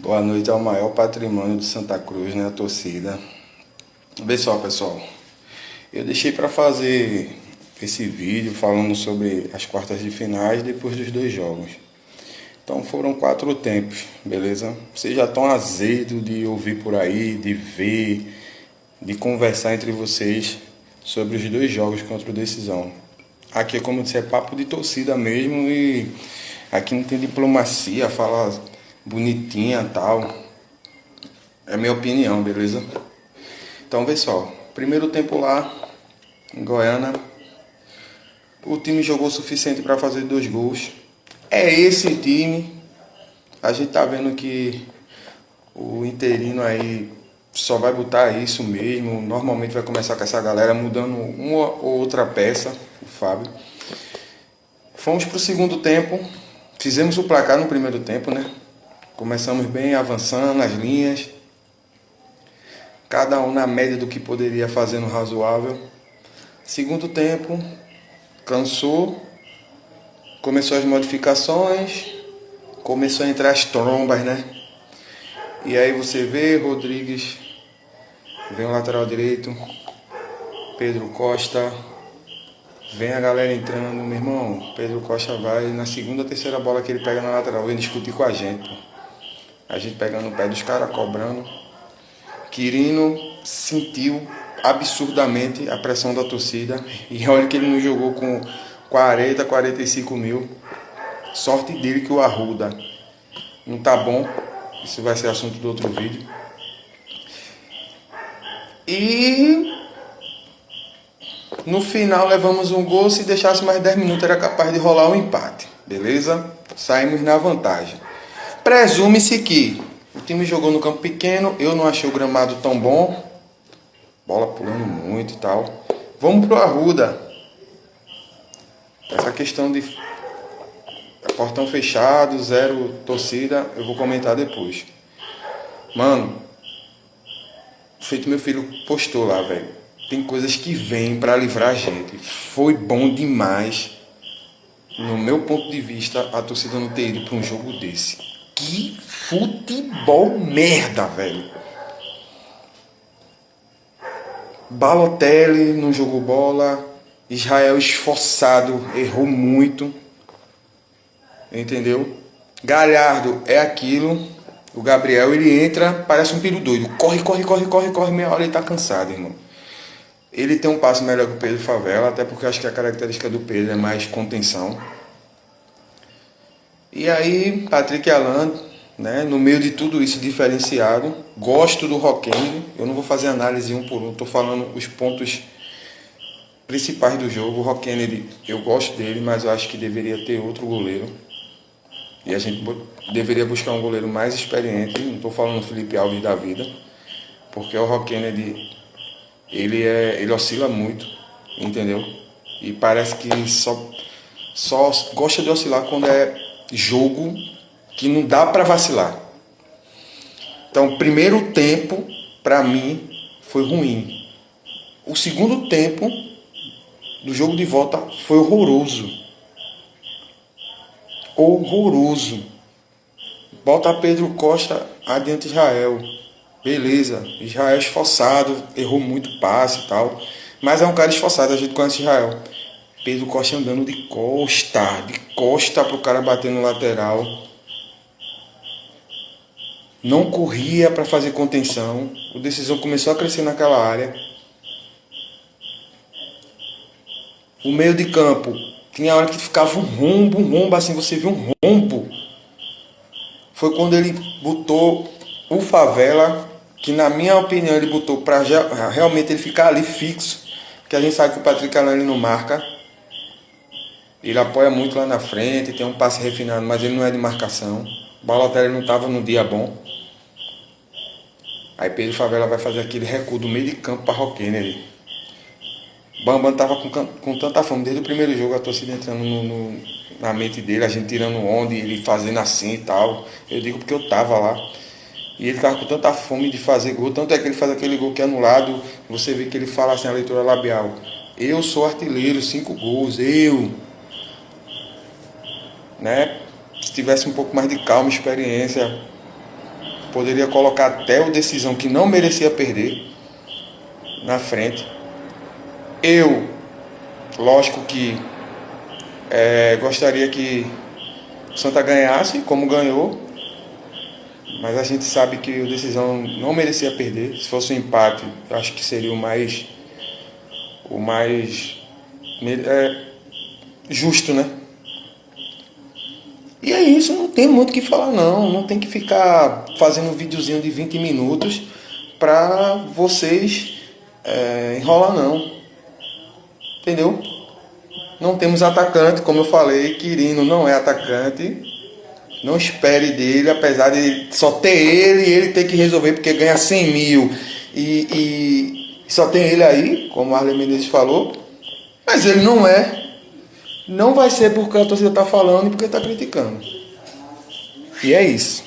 Boa noite ao maior patrimônio de Santa Cruz, né? A torcida. Vê só, pessoal. Eu deixei para fazer esse vídeo falando sobre as quartas de finais depois dos dois jogos. Então foram 4 tempos, beleza? Vocês já estão azedo de ouvir por aí, de ver, de conversar entre vocês sobre os dois jogos contra o Decisão. Aqui é como se é papo de torcida mesmo e aqui não tem diplomacia, fala bonitinha tal. É minha opinião, beleza? Então vê só, primeiro tempo lá em Goiânia, o time jogou o suficiente para fazer 2 gols. É esse time. A gente tá vendo que o interino aí só vai botar isso mesmo. Normalmente vai começar com essa galera mudando uma ou outra peça, o Fábio. Fomos pro segundo tempo, fizemos o placar no primeiro tempo, né? Começamos bem, avançando nas linhas. Cada um na média do que poderia fazer no razoável. Segundo tempo, cansou, começou as modificações, começou a entrar as trombas, né? E aí você vê Rodrigues, vem o lateral direito, Pedro Costa, vem a galera entrando, meu irmão, Pedro Costa vai na segunda, terceira bola que ele pega na lateral, vem discutir com a gente, pô. A gente pegando o pé dos caras, cobrando. Quirino sentiu absurdamente a pressão da torcida. E olha que ele não jogou com 40, 45 mil. Sorte dele que o Arruda não tá bom. Isso vai ser assunto do outro vídeo. E no final levamos um gol. Se deixasse mais 10 minutos era capaz de rolar um empate. Beleza? Saímos na vantagem. Presume-se que o time jogou no campo pequeno, eu não achei o gramado tão bom, bola pulando muito e tal. Vamos pro Arruda. Essa questão de portão fechado, 0 torcida, eu vou comentar depois. Mano, feito meu filho postou lá, velho. Tem coisas que vêm pra livrar a gente. Foi bom demais, no meu ponto de vista, a torcida não ter ido pra um jogo desse. Que futebol merda, velho. Balotelli não jogou bola. Israel esforçado, errou muito. Entendeu? Galhardo é aquilo. O Gabriel, ele entra, parece um piro doido. Corre, meia hora ele tá cansado, irmão. Ele tem um passe melhor que o Pedro Favela, até porque eu acho que a característica do Pedro é mais contenção. E aí, Patrick Alan, né, no meio de tudo isso diferenciado, gosto do Roquengue, eu não vou fazer análise um por um, estou falando os pontos principais do jogo. O Roquengue, eu gosto dele, mas eu acho que deveria ter outro goleiro. E a gente deveria buscar um goleiro mais experiente, não estou falando Felipe Alves da vida, porque o Roquengue, ele oscila muito, entendeu? E parece que só gosta de oscilar quando é jogo que não dá para vacilar. Então, o primeiro tempo, para mim, foi ruim. O segundo tempo do jogo de volta foi horroroso. Horroroso. Bota Pedro Costa adiante Israel. Beleza, Israel esforçado, errou muito passe e tal. Mas é um cara esforçado, a gente conhece Israel. Pedro Costa andando de costa pro cara bater no lateral. Não corria para fazer contenção. O Decisão começou a crescer naquela área. O meio de campo, tinha hora que ficava um rombo, assim, você viu um rombo. Foi quando ele botou o Favela, que na minha opinião ele botou para realmente ele ficar ali fixo, porque a gente sabe que o Patrick Alan ele não marca. Ele apoia muito lá na frente, tem um passe refinado, mas ele não é de marcação. O Balotelli não estava no dia bom. Aí Pedro Favela vai fazer aquele recuo do meio de campo para Roquengue. Bambam estava com tanta fome desde o primeiro jogo, a torcida entrando na mente dele, a gente tirando onda, ele fazendo assim e tal. Eu digo porque eu tava lá. E ele tava com tanta fome de fazer gol, tanto é que ele faz aquele gol que é anulado. Você vê que ele fala assim, a leitura labial: eu sou artilheiro, 5 gols, eu. Né? Se tivesse um pouco mais de calma, experiência, Poderia colocar até o Decisão, que não merecia perder, na frente. Eu, lógico que gostaria que o Santa ganhasse, como ganhou, mas a gente sabe que o Decisão não merecia perder. Se fosse um empate, eu acho que seria o mais justo, né? E é isso, não tem muito o que falar não. Não tem que ficar fazendo um videozinho de 20 minutos pra vocês enrolar não. Entendeu? Não temos atacante, como eu falei, Quirino não é atacante. Não espere dele, apesar de só ter ele e ele ter que resolver, porque ganha 100 mil e só tem ele aí, como o Arlen Menezes falou. Mas ele não é. Não vai ser porque a torcida está falando e porque está criticando. E é isso.